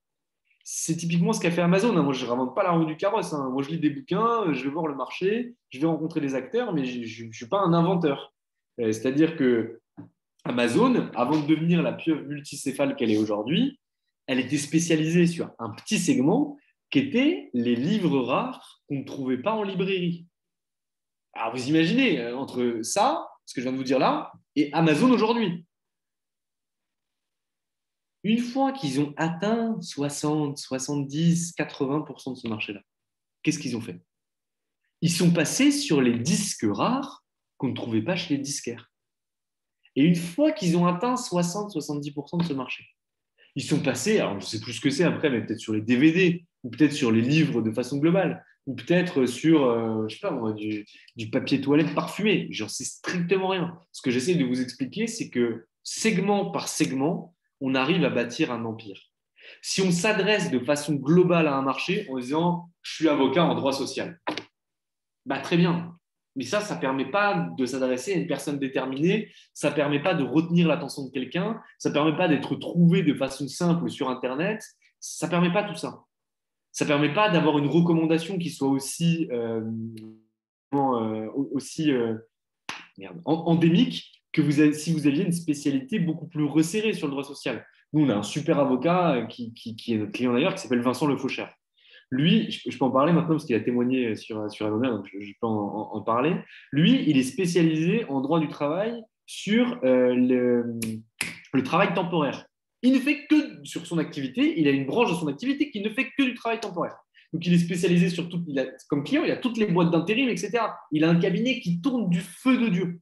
C'est typiquement ce qu'a fait Amazon. Moi, je ne réinvente pas la roue du carrosse. Moi, je lis des bouquins, je vais voir le marché, je vais rencontrer des acteurs, mais je ne suis pas un inventeur. C'est-à-dire que Amazon, avant de devenir la pieuvre multicéphale qu'elle est aujourd'hui, elle était spécialisée sur un petit segment qui était les livres rares qu'on ne trouvait pas en librairie. Alors vous imaginez, entre ça, ce que je viens de vous dire là, et Amazon aujourd'hui. Une fois qu'ils ont atteint 60, 70, 80% de ce marché-là, qu'est-ce qu'ils ont fait? Ils sont passés sur les disques rares qu'on ne trouvait pas chez les disquaires. Et une fois qu'ils ont atteint 60-70% de ce marché, ils sont passés, alors je ne sais plus ce que c'est après, mais peut-être sur les DVD, ou peut-être sur les livres de façon globale, ou peut-être sur, je sais pas moi, du papier toilette parfumé. J'en sais strictement rien. Ce que j'essaie de vous expliquer, c'est que segment par segment, on arrive à bâtir un empire. Si on s'adresse de façon globale à un marché en disant je suis avocat en droit social, bah, très bien. Mais ça ne permet pas de s'adresser à une personne déterminée, ça ne permet pas de retenir l'attention de quelqu'un, ça ne permet pas d'être trouvé de façon simple sur Internet, ça ne permet pas tout ça. Ça ne permet pas d'avoir une recommandation qui soit aussi endémique que si vous aviez une spécialité beaucoup plus resserrée sur le droit social. Nous, on a un super avocat qui est notre client d'ailleurs, qui s'appelle Vincent Le Fauchère. Lui, je peux en parler maintenant parce qu'il a témoigné sur Anona, donc je peux en parler. Lui, il est spécialisé en droit du travail sur le travail temporaire. Il ne fait que sur son activité, il a une branche de son activité qui ne fait que du travail temporaire. Donc, il est spécialisé sur tout, comme client, il a toutes les boîtes d'intérim, etc. Il a un cabinet qui tourne du feu de Dieu.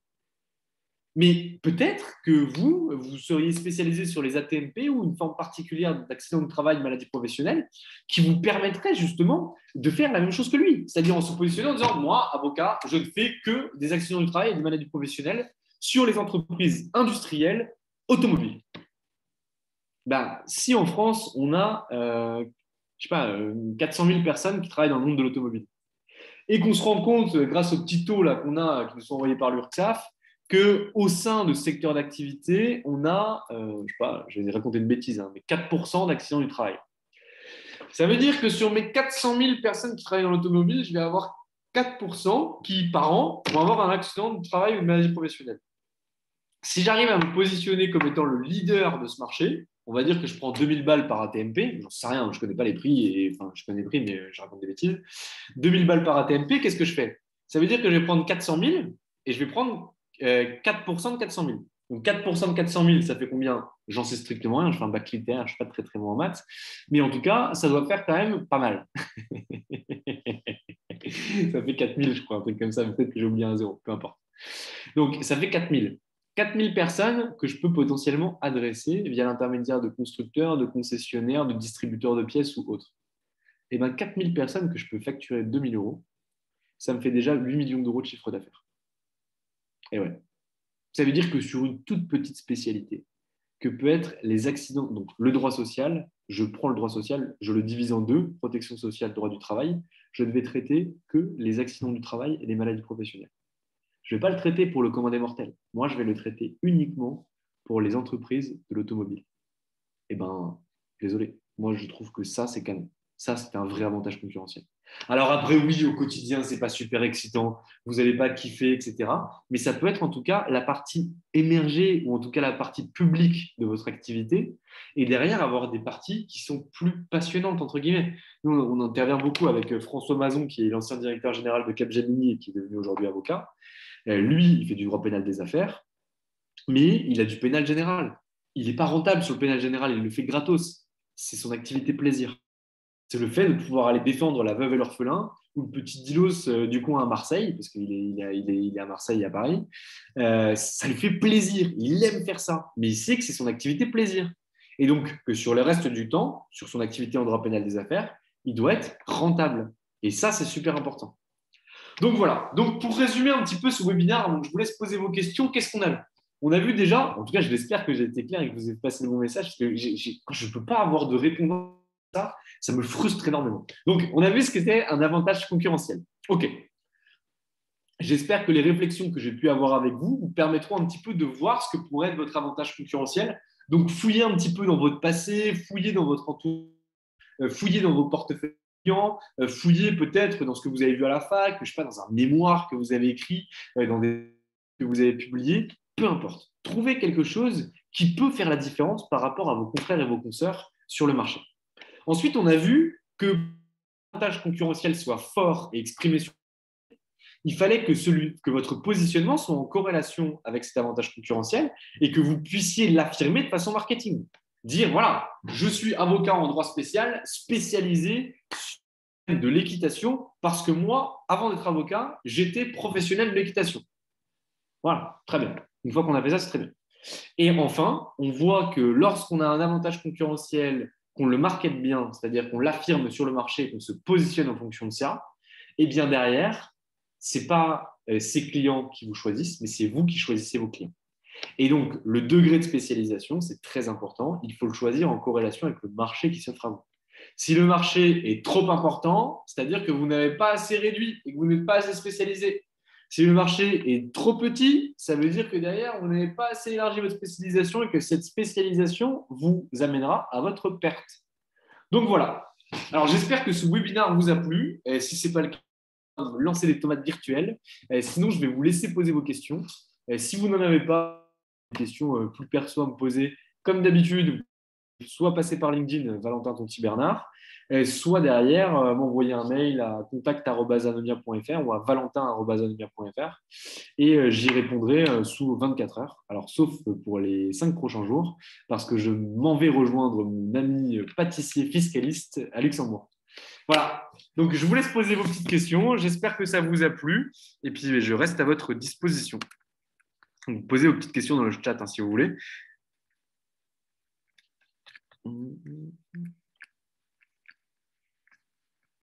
Mais peut-être que vous seriez spécialisé sur les AT-MP ou une forme particulière d'accident de travail, maladie professionnelle, qui vous permettrait justement de faire la même chose que lui. C'est-à-dire en se positionnant en disant, moi, avocat, je ne fais que des accidents du travail et des maladies professionnelles sur les entreprises industrielles automobiles. Ben, si en France, on a, je sais pas, 400 000 personnes qui travaillent dans le monde de l'automobile, et qu'on se rend compte, grâce aux petits taux là, qu'on a, qui nous sont envoyés par l'URSSAF, qu'au sein de ce secteur d'activité, on a, je ne sais pas, je vais raconter une bêtise, mais 4% d'accidents du travail. Ça veut dire que sur mes 400 000 personnes qui travaillent dans l'automobile, je vais avoir 4% qui, par an, vont avoir un accident de travail ou une maladie professionnelle. Si j'arrive à me positionner comme étant le leader de ce marché, on va dire que je prends 2000 balles par ATMP, j'en sais rien, je ne connais pas les prix, enfin je connais les prix, mais je raconte des bêtises. 2000 balles par ATMP, qu'est-ce que je fais? Ça veut dire que je vais prendre 400 000 et je vais prendre 4% de 400 000. Donc 4% de 400 000, ça fait combien? J'en sais strictement rien, je fais un bac littéraire, je ne suis pas très très bon en maths. Mais en tout cas, ça doit faire quand même pas mal. Ça fait 4 000, je crois, un truc comme ça. Peut-être que j'ai oublié un zéro, peu importe. Donc ça fait 4 000. 4 000 personnes que je peux potentiellement adresser via l'intermédiaire de constructeurs, de concessionnaires, de distributeurs de pièces ou autres. Et bien 4 000 personnes que je peux facturer 2 000 euros, ça me fait déjà 8 millions d'euros de chiffre d'affaires. Et ouais. Ça veut dire que sur une toute petite spécialité, que peut être les accidents, donc le droit social, je prends le droit social, je le divise en deux, protection sociale, droit du travail, je ne vais traiter que les accidents du travail et les maladies professionnelles. Je ne vais pas le traiter pour le commun des mortels. Moi, je vais le traiter uniquement pour les entreprises de l'automobile. Eh bien, désolé, moi, je trouve que ça, c'est canon. Ça, c'est un vrai avantage concurrentiel. Alors après, oui, au quotidien, c'est pas super excitant, vous n'allez pas kiffer, etc. Mais ça peut être en tout cas la partie émergée ou en tout cas la partie publique de votre activité et derrière avoir des parties qui sont plus passionnantes, entre guillemets. Nous, on intervient beaucoup avec François Mazon, qui est l'ancien directeur général de Capgemini et qui est devenu aujourd'hui avocat. Lui, il fait du droit pénal des affaires, mais il a du pénal général. Il n'est pas rentable sur le pénal général, il le fait gratos. C'est son activité plaisir. C'est le fait de pouvoir aller défendre la veuve et l'orphelin ou le petit Dilos du coin à Marseille, parce qu'il est à Marseille et à Paris. Ça lui fait plaisir. Il aime faire ça, mais il sait que c'est son activité plaisir. Et donc, que sur le reste du temps, sur son activité en droit pénal des affaires, il doit être rentable. Et ça, c'est super important. Donc voilà. Donc pour résumer un petit peu ce webinaire, donc je vous laisse poser vos questions. Qu'est-ce qu'on a vu? On a vu déjà, en tout cas, je l'espère que j'ai été clair et que vous avez passé le bon message, parce que je ne peux pas avoir de réponse à ça, ça me frustre énormément. Donc, on a vu ce que c'était un avantage concurrentiel. OK. J'espère que les réflexions que j'ai pu avoir avec vous vous permettront un petit peu de voir ce que pourrait être votre avantage concurrentiel. Donc, fouillez un petit peu dans votre passé, fouillez dans votre entourage, fouillez dans vos portefeuilles clients, fouillez peut-être dans ce que vous avez vu à la fac, je sais pas, dans un mémoire que vous avez écrit, dans des que vous avez publié, peu importe. Trouvez quelque chose qui peut faire la différence par rapport à vos confrères et vos consoeurs sur le marché. Ensuite, on a vu que l'avantage concurrentiel soit fort et exprimé sur il fallait que votre positionnement soit en corrélation avec cet avantage concurrentiel et que vous puissiez l'affirmer de façon marketing. Dire, voilà, je suis avocat en droit spécial, spécialisé de l'équitation, parce que moi, avant d'être avocat, j'étais professionnel de l'équitation. Voilà, très bien. Une fois qu'on a fait ça, c'est très bien. Et enfin, on voit que lorsqu'on a un avantage concurrentiel, qu'on le market bien, c'est-à-dire qu'on l'affirme sur le marché, qu'on se positionne en fonction de ça, et bien derrière, ce n'est pas ces clients qui vous choisissent, mais c'est vous qui choisissez vos clients. Et donc, le degré de spécialisation, c'est très important. Il faut le choisir en corrélation avec le marché qui s'offre à vous. Si le marché est trop important, c'est-à-dire que vous n'avez pas assez réduit et que vous n'êtes pas assez spécialisé. Si le marché est trop petit, ça veut dire que derrière, vous n'avez pas assez élargi votre spécialisation et que cette spécialisation vous amènera à votre perte. Donc voilà. Alors j'espère que ce webinaire vous a plu. Et si ce n'est pas le cas, lancez des tomates virtuelles. Et sinon, je vais vous laisser poser vos questions. Et si vous n'en avez pas, des questions plus perso à me poser, comme d'habitude, soit passer par LinkedIn, Valentin Tonti Bernard, soit derrière m'envoyer un mail à contact@anomia.fr ou à valentin@anomia.fr et j'y répondrai sous 24 heures. Alors, sauf pour les 5 prochains jours, parce que je m'en vais rejoindre mon ami pâtissier fiscaliste à Luxembourg. Voilà. Donc, je vous laisse poser vos petites questions. J'espère que ça vous a plu. Et puis, je reste à votre disposition. Donc, posez vos petites questions dans le chat si vous voulez.